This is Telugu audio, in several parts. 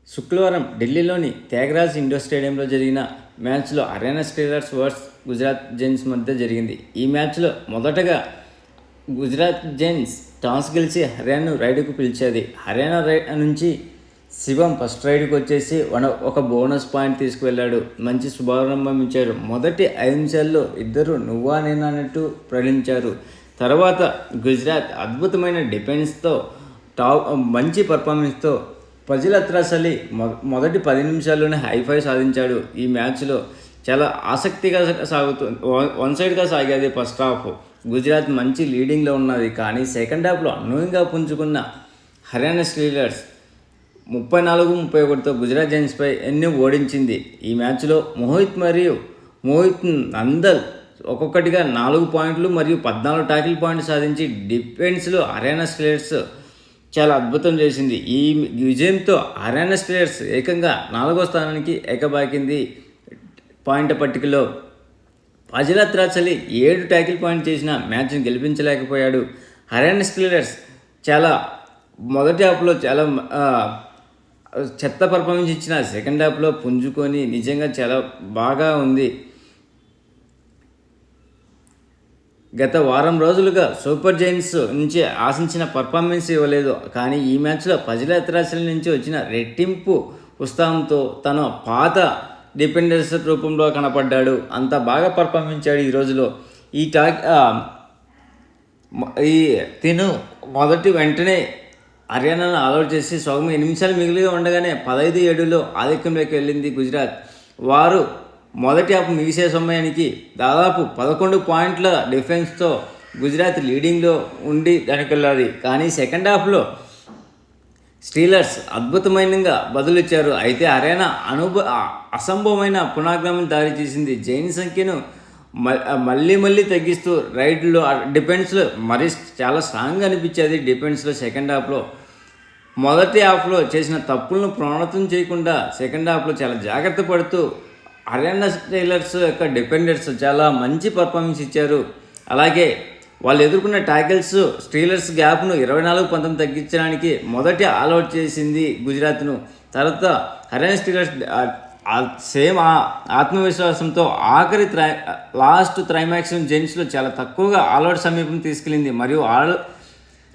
శుక్రవారం ఢిల్లీలోని త్యాగరాజ్ ఇండోర్ స్టేడియంలో జరిగిన మ్యాచ్లో Haryana Steelers versus Gujarat Giants మధ్య జరిగింది. ఈ మ్యాచ్లో మొదటగా గుజరాత్ జైన్స్ టాస్ గెలిచి హర్యానాను రైడ్కు పిలిచేది. హర్యానా నుంచి శివం ఫస్ట్ రైడ్కి వచ్చేసి ఒక బోనస్ పాయింట్ తీసుకువెళ్ళాడు. మంచి శుభారంభం ఇచ్చారు. మొదటి 5 నిమిషాల్లో ఇద్దరు నువ్వా నేనా అన్నట్టు ప్రకటించారు. తర్వాత గుజరాత్ అద్భుతమైన డిఫెన్స్తో మంచి పర్ఫార్మెన్స్తో ఫజిల్ అత్రాస్ అలీ మొదటి 10 నిమిషాల్లోనే హైఫై సాధించాడు. ఈ మ్యాచ్లో చాలా ఆసక్తిగా సాగుతుంది. వన్ సైడ్గా సాగేది ఫస్ట్ హాఫ్. గుజరాత్ మంచి లీడింగ్లో ఉన్నది. కానీ సెకండ్ హాఫ్లో అనూహ్యంగా పుంజుకున్న హర్యానా స్టీలర్స్ 34-31తో గుజరాత్ జైన్స్పై ఎన్ని ఓడించింది. ఈ మ్యాచ్లో మోహిత్ నందల్ ఒక్కొక్కటిగా 4 పాయింట్లు మరియు 14 టాకిల్ పాయింట్లు సాధించి డిఫెన్స్లో హర్యానా స్టీలర్స్ చాలా అద్భుతం చేసింది. ఈ విజయంతో హర్యానా స్టీలర్స్ ఏకంగా 4వ స్థానానికి ఎగబాకింది పాయింట్ పట్టికలో. ఫజిల్ అత్రాస్ అలీ 7 టాకిల్ పాయింట్ చేసిన మ్యాచ్ని గెలిపించలేకపోయాడు. హర్యానా స్టీలర్స్ మొదటి హాఫ్లో చాలా చెత్త పర్ఫార్మెన్స్ ఇచ్చిన సెకండ్ హాఫ్లో పుంజుకొని నిజంగా చాలా బాగా ఉంది. గత వారం రోజులుగా సూపర్ జైంట్స్ నుంచి ఆశించిన పర్ఫార్మెన్స్ ఇవ్వలేదు. కానీ ఈ మ్యాచ్లో ఫజిల్ అత్రాస్ అలీ నుంచి వచ్చిన రెట్టింపు ఉత్సాహంతో తన పాత డిపెండెన్స్ రూపంలో కనపడ్డాడు. అంత బాగా పర్ఫార్మించాడు ఈ రోజులో. తిను వెంటనే హర్యానాను ఆల్అౌట్ చేసి 8 నిమిషాలు మిగిలిగా ఉండగానే 15-7లో ఆధిక్యంలోకి వెళ్ళింది గుజరాత్. వారు మొదటి హాఫ్ ముగిసే సమయానికి దాదాపు 11 పాయింట్ల డిఫెన్స్తో గుజరాత్ లీడింగ్లో ఉండి వెనకెళ్ళాలి. కానీ సెకండ్ హాఫ్లో స్టీలర్స్ అద్భుతమైనగా బదులిచ్చారు. అయితే హర్యానా అసంభవమైన పునరాగమనం దారి చేసింది. జైన్ సంఖ్యను మళ్ళీ తగ్గిస్తూ రైడ్లో డిఫెన్స్లో మరీ చాలా స్ట్రాంగ్గా అనిపించేది. డిఫెన్స్లో సెకండ్ హాఫ్లో మొదటి హాఫ్లో చేసిన తప్పులను పునరావృతం చేయకుండా సెకండ్ హాఫ్లో చాలా జాగ్రత్త పడుతూ హర్యానా స్టీలర్స్ యొక్క డిఫెండర్స్ చాలా మంచి పర్ఫార్మెన్స్ ఇచ్చారు. అలాగే వాళ్ళు ఎదుర్కొన్న టాకిల్స్ స్టీలర్స్ గ్యాప్ను 24-19 తగ్గించడానికి మొదటి ఆల్అౌట్ చేసింది గుజరాత్ను. తర్వాత హర్యానా స్టీలర్స్ సేమ్ ఆత్మవిశ్వాసంతో లాస్ట్ త్రైమాక్స్ జైన్స్లో చాలా తక్కువగా ఆల్అౌట్ సమీపం తీసుకెళ్ళింది మరియు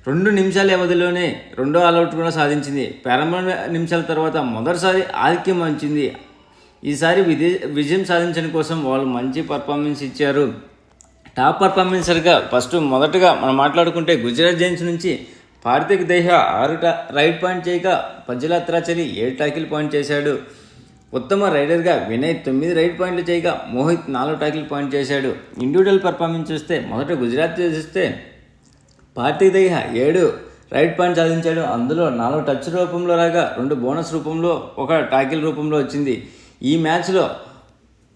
2 నిమిషాల వ్యవధిలోనే 2వ ఆల్అౌట్ కూడా సాధించింది. ప్రారంభ నిమిషాల తర్వాత మొదటిసారి ఆధిక్యం వచ్చింది. ఈసారి విజయం సాధించడం కోసం వాళ్ళు మంచి పర్ఫార్మెన్స్ ఇచ్చారు. టాప్ పర్ఫార్మెన్సర్గా మొదటగా మనం మాట్లాడుకుంటే గుజరాత్ జైన్స్ నుంచి పార్థిక్ దహియా 6 రైడ్ పాయింట్ చేయగా ఫజిల్ అత్రాస్ అలీ 7 టాకిల్ పాయింట్ చేశాడు. ఉత్తమ రైడర్గా వినయ్ 9 రైడ్ పాయింట్లు చేయగా మోహిత్ 4 టాకిల్ పాయింట్ చేశాడు. ఇండివిజువల్ పర్ఫార్మెన్స్ చూస్తే మొదట గుజరాత్ చూస్తే పార్థిక్ దహియా 7 రైడ్ పాయింట్ సాధించాడు. అందులో 4 టచ్ రూపంలో రాగా 2 బోనస్ రూపంలో 1 టాకిల్ రూపంలో వచ్చింది. ఈ మ్యాచ్లో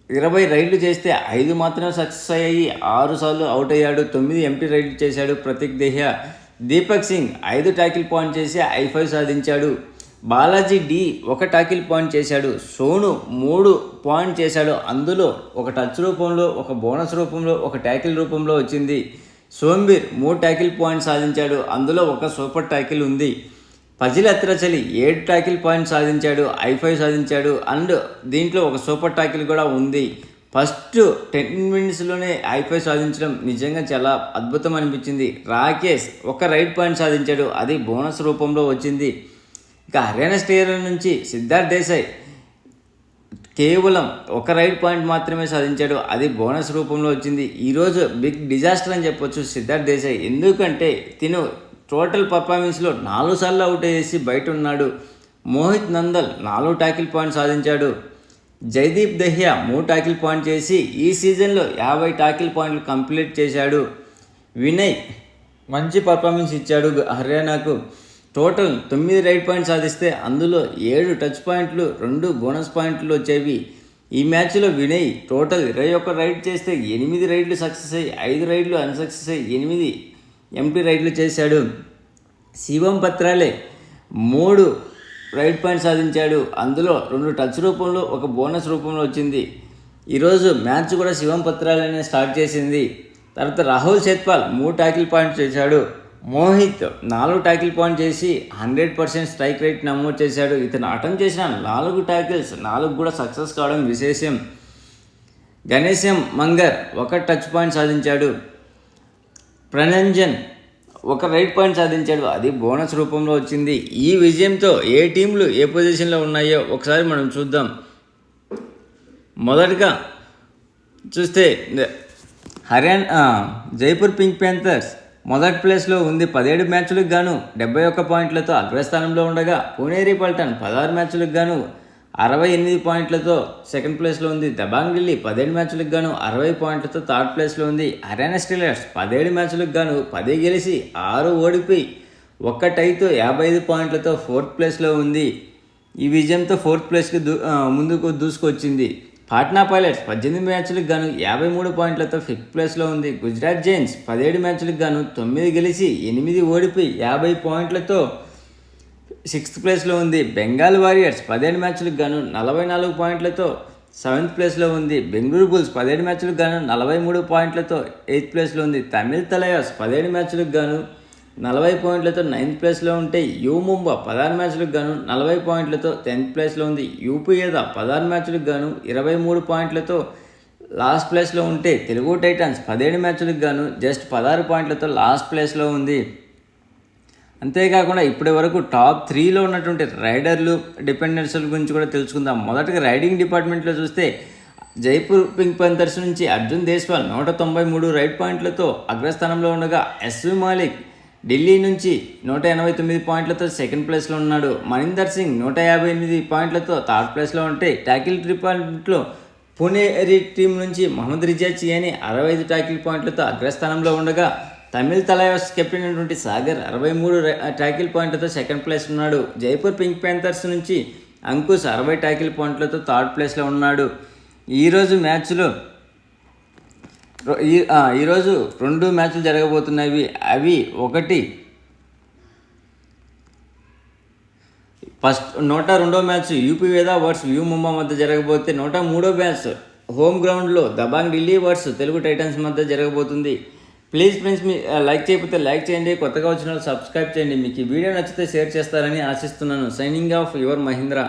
20 రైడ్లు చేస్తే 5 మాత్రమే సక్సెస్ అయ్యాయి. 6 సార్లు అవుట్ అయ్యాడు. 9 ఎంపీ రైడ్లు చేశాడు Prateek Dahiya. Deepak Singh 5 tackle point చేసి I5 సాధించాడు. బాలాజీ డి 1 టాకిల్ పాయింట్ చేశాడు. సోను 3 పాయింట్ చేశాడు. అందులో 1 టచ్ రూపంలో 1 బోనస్ రూపంలో 1 టాకిల్ రూపంలో వచ్చింది. సోంబీర్ 3 టాకిల్ పాయింట్ సాధించాడు. అందులో 1 సూపర్ టాకిల్ ఉంది. ఫజిల్ అత్రాస్ అలీ 7 టాకిల్ పాయింట్ సాధించాడు. I5 సాధించాడు. అండ్ దీంట్లో 1 సూపర్ టాకిల్ కూడా ఉంది. ఫస్ట్ 10 మినిట్స్లోనే I5 సాధించడం నిజంగా చాలా అద్భుతం అనిపించింది. రాకేష్ 1 రైడ్ పాయింట్ సాధించాడు. అది బోనస్ రూపంలో వచ్చింది. ఇక హర్యానా స్టీలర్స్ నుంచి సిద్ధార్థ్ దేశాయ్ కేవలం 1 రైడ్ పాయింట్ మాత్రమే సాధించాడు. అది బోనస్ రూపంలో వచ్చింది. ఈరోజు బిగ్ డిజాస్టర్ అని చెప్పొచ్చు సిద్ధార్థ్ దేశాయ్. ఎందుకంటే తిను టోటల్ పర్ఫార్మెన్స్లో 4 సార్లు అవుట్ అయ్యేసి బయట ఉన్నాడు. మోహిత్ నందల్ 4 టాకిల్ పాయింట్ సాధించాడు. జైదీప్ దహియా 3 టాకిల్ పాయింట్ చేసి ఈ సీజన్లో 50 టాకిల్ పాయింట్లు కంప్లీట్ చేశాడు. వినయ్ మంచి పర్ఫార్మెన్స్ ఇచ్చాడు. హర్యానాకు టోటల్ 9 రైడ్ పాయింట్ సాధిస్తే అందులో 7 టచ్ పాయింట్లు 2 బోనస్ పాయింట్లు వచ్చేవి. ఈ మ్యాచ్లో వినయ్ టోటల్ 21 రైడ్ చేస్తే 8 రైడ్లు సక్సెస్ అయ్యి 5 రైడ్లు అన్సక్సెస్ అయ్యి 8 ఎంపీ రైడ్లు చేశాడు. శివం పత్రాలే 3 రైడ్ పాయింట్ సాధించాడు. అందులో 2 టచ్ రూపంలో 1 బోనస్ రూపంలో వచ్చింది. ఈరోజు మ్యాచ్ కూడా శివం పత్రాలనే స్టార్ట్ చేసింది. తర్వాత రాహుల్ షెత్పాల్ 3 టాకిల్ పాయింట్స్ చేశాడు. మోహిత్ 4 ట్యాకిల్ పాయింట్ చేసి 100% స్ట్రైక్ రేట్ నమోదు చేశాడు. ఇతను అటెంప్ట్ చేసిన 4 ట్యాకిల్స్ 4 కూడా సక్సెస్ కావడం విశేషం. గణేశం మంగర్ 1 టచ్ పాయింట్ సాధించాడు. ప్రణంజన్ 1 రైట్ పాయింట్ సాధించాడు, అది బోనస్ రూపంలో వచ్చింది. ఈ విజయంతో ఏ టీంలు ఏ పొజిషన్లో ఉన్నాయో ఒకసారి మనం చూద్దాం. మొదటగా చూస్తే జైపూర్ పింక్ ప్యాంథర్స్ మొదటి ప్లేస్లో ఉంది. 17 మ్యాచ్లకు గాను 71 పాయింట్లతో అగ్రస్థానంలో ఉండగా పుణేరి పల్టన్ 16 మ్యాచ్లకు గాను 68 పాయింట్లతో సెకండ్ ప్లేస్లో ఉంది. దబాంగ్ ఢిల్లీ 17 మ్యాచ్లకు గాను 60 పాయింట్లతో థర్డ్ ప్లేస్లో ఉంది. హర్యానా స్టీలర్స్ 17 మ్యాచ్లకు గాను 10 గెలిచి 6 ఓడిపోయి 1 టైతో 55 పాయింట్లతో ఫోర్త్ ప్లేస్లో ఉంది. ఈ విజయంతో ఫోర్త్ ప్లేస్కి ముందుకు దూసుకొచ్చింది. పాట్నా పైలట్స్ 18 మ్యాచ్లకు గాను 53 పాయింట్లతో ఫిఫ్త్ ప్లేస్లో ఉంది. గుజరాత్ జైన్స్ 17 మ్యాచ్లకు గాను 9 గెలిచి 8 ఓడిపోయి 50 పాయింట్లతో సిక్స్త్ ప్లేస్లో ఉంది. బెంగాల్ వారియర్స్ 17 మ్యాచ్లకు గాను 44 పాయింట్లతో సెవెంత్ ప్లేస్లో ఉంది. బెంగళూరు బుల్స్ 17 మ్యాచ్లకు గాను 43 పాయింట్లతో ఎయిత్ ప్లేస్లో ఉంది. తమిళ్ తలయాస్ 17 మ్యాచ్లకు గాను 40 పాయింట్లతో 9th ప్లేస్లో ఉంటే యూ ముంబా 16 మ్యాచ్లకు గాను 40 పాయింట్లతో 10th ప్లేస్లో ఉంది. యూపీఏదా 16 మ్యాచ్లకు గాను 23 పాయింట్లతో లాస్ట్ ప్లేస్లో ఉంటే తెలుగు టైటన్స్ 17 మ్యాచ్లకు గాను జస్ట్ 16 పాయింట్లతో లాస్ట్ ప్లేస్లో ఉంది. అంతేకాకుండా ఇప్పటి వరకు టాప్ 3లో ఉన్నటువంటి రైడర్లు డిపెండెన్సీల గురించి కూడా తెలుసుకుందాం. మొదటగా రైడింగ్ డిపార్ట్మెంట్లో చూస్తే జైపూర్ పింక్ ప్యాంథర్స్ నుంచి అర్జున్ దేశ్వాల్ 193 రైడ్ పాయింట్లతో అగ్రస్థానంలో ఉండగా ఎస్వి మాలిక్ ఢిల్లీ నుంచి 189 పాయింట్లతో సెకండ్ ప్లేస్లో ఉన్నాడు. మనీందర్ సింగ్ 158 పాయింట్లతో థర్డ్ ప్లేస్లో ఉంటే ట్యాకిల్ డిపార్ట్మెంట్లో పుణేరి టీం నుంచి మహమ్మద్ రిజా చియాని 65 ట్యాకిల్ పాయింట్లతో అగ్రస్థానంలో ఉండగా తమిళ్ తలయాస్ కెప్టెన్ అయినటువంటి సాగర్ 63 ట్యాకిల్ పాయింట్లతో సెకండ్ ప్లేస్ ఉన్నాడు. జైపూర్ పింక్ ప్యాంథర్స్ నుంచి అంకుష్ 60 ట్యాకిల్ పాయింట్లతో థర్డ్ ప్లేస్లో ఉన్నాడు. ఈరోజు మ్యాచ్లో ఈరోజు 2 మ్యాచ్లు జరగబోతున్నాయి. అవి ఒకటి ఫస్ట్ 102వ మ్యాచ్ యూపీ వేదా వర్స్ వ్యూ ముంబా మధ్య జరగబోతే 103వ మ్యాచ్ హోమ్ గ్రౌండ్లో దబాంగ్ ఢిల్లీ వర్స్ తెలుగు టైటన్స్ మధ్య జరగబోతుంది. ప్లీజ్ ఫ్రెండ్స్, మీ లైక్ చేయకపోతే లైక్ చేయండి, కొత్తగా వచ్చిన వాళ్ళు సబ్స్క్రైబ్ చేయండి. మీకు ఈ వీడియో నచ్చితే షేర్ చేస్తారని ఆశిస్తున్నాను. Signing off your Mahindra.